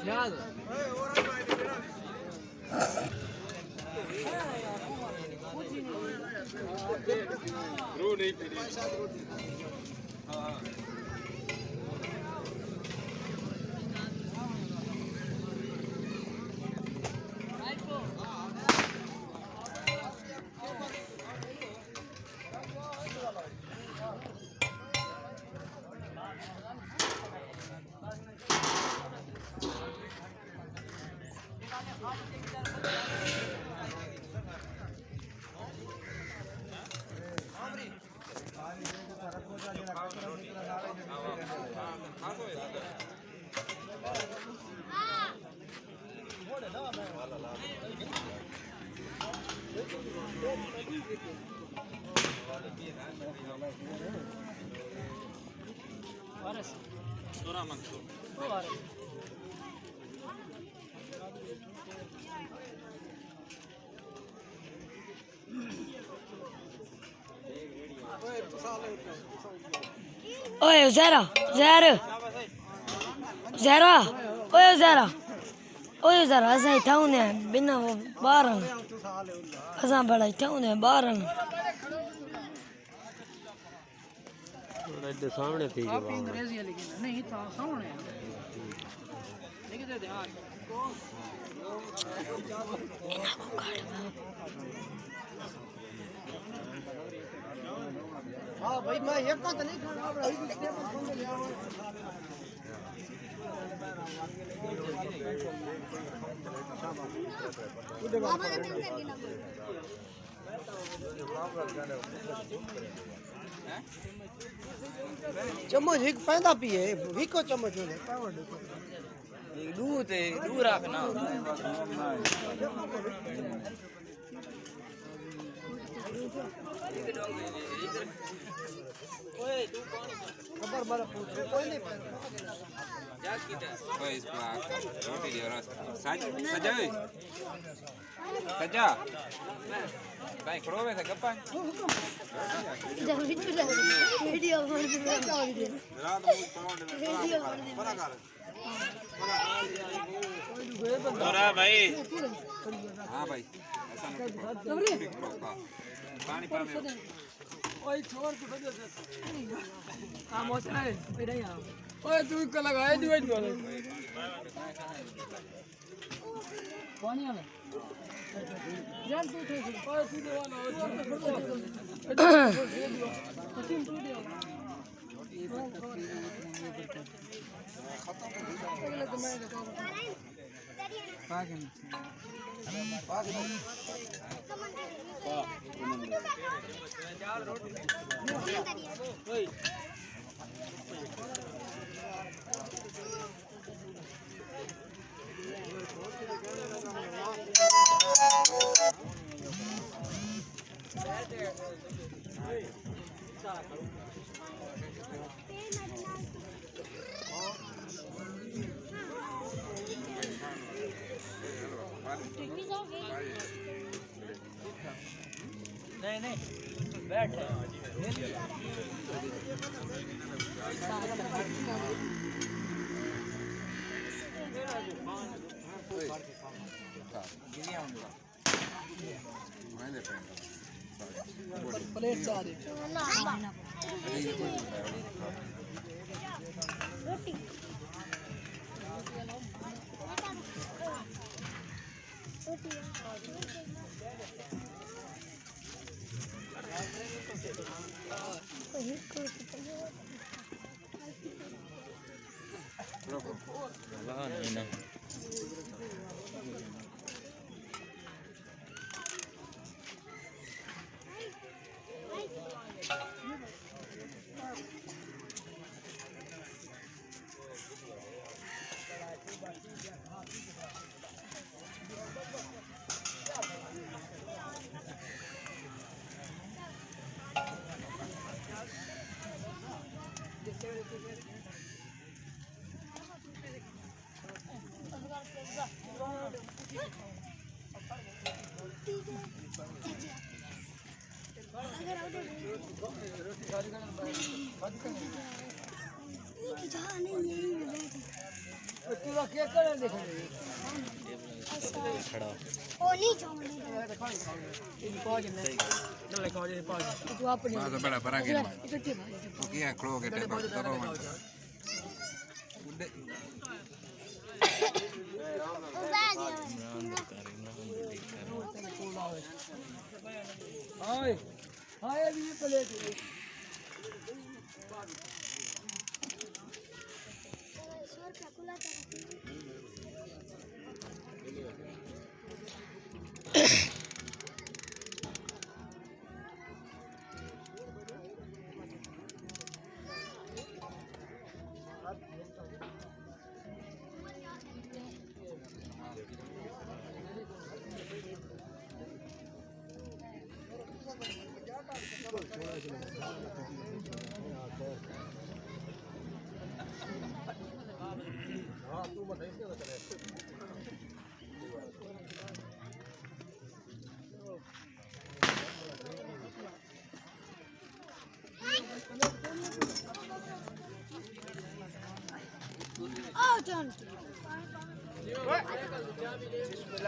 याद रो नहीं पीरी हां वारस सोरा मंसूर ओ वारस ओए ज़रा ज़रा ज़रा ओए ज़रा असां ठहंदे आहिनि बिना ॿारनि असां बड़ा ठहंदे आहिनि ॿारनि सामने थी आप अंग्रेजी है लेकिन नहीं था सामने लेकिन दे ध्यान हां भाई मैं एक का नहीं खाना भाई दूसरे पर फोन ले आओ चम्मच एक पैदा पिए विको चम्मच ने दूध रखना ओए तू कौन खबर मारा पूछ कोई नहीं याद कीता ओए इस ब्लॉक रोटी दे रहा सजा सजा भाई खड़ोवे से गप्पा जब वीडियो बन रहा है रात में पाउंड में बड़ा कर और भाई हां भाई ऐसा नहीं पानी पानी ओए छोड़ के बजे से काम होता है इधर यहां ओए तू को लगाए डिवाइड वाले पानी में जान तू थे ओए तू देवाना कसिम तू दे खत्म अगले तो मैं पागल ओए नहीं नहीं बैठ प्लेट चाह रही रोटी ठीक है। Vado per la paragina. Chi è quello che te porta Roma?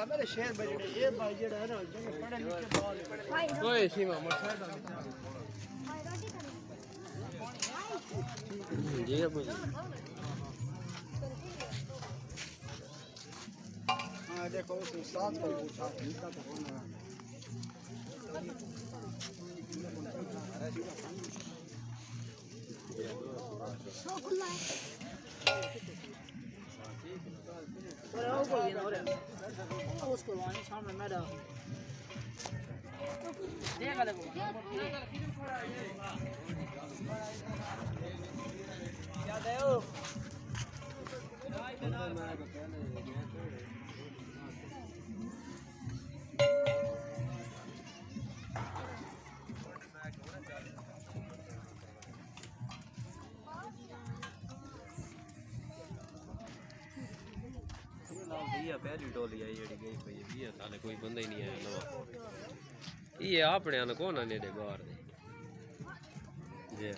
मेरे शेर बजे ये भाई जेड़ा है ना जो पढ़े लिखे बाल ओए सीमा मोटरसाइकिल जी अबू हां देखो उस साथ को पूछा इसका तो होना उसको सामने मैडम पहली टोली आई जी गई पई है साले कोई बंदा ही नहीं आया नवा ये अपने आने कौन आने दे बाहर दे ये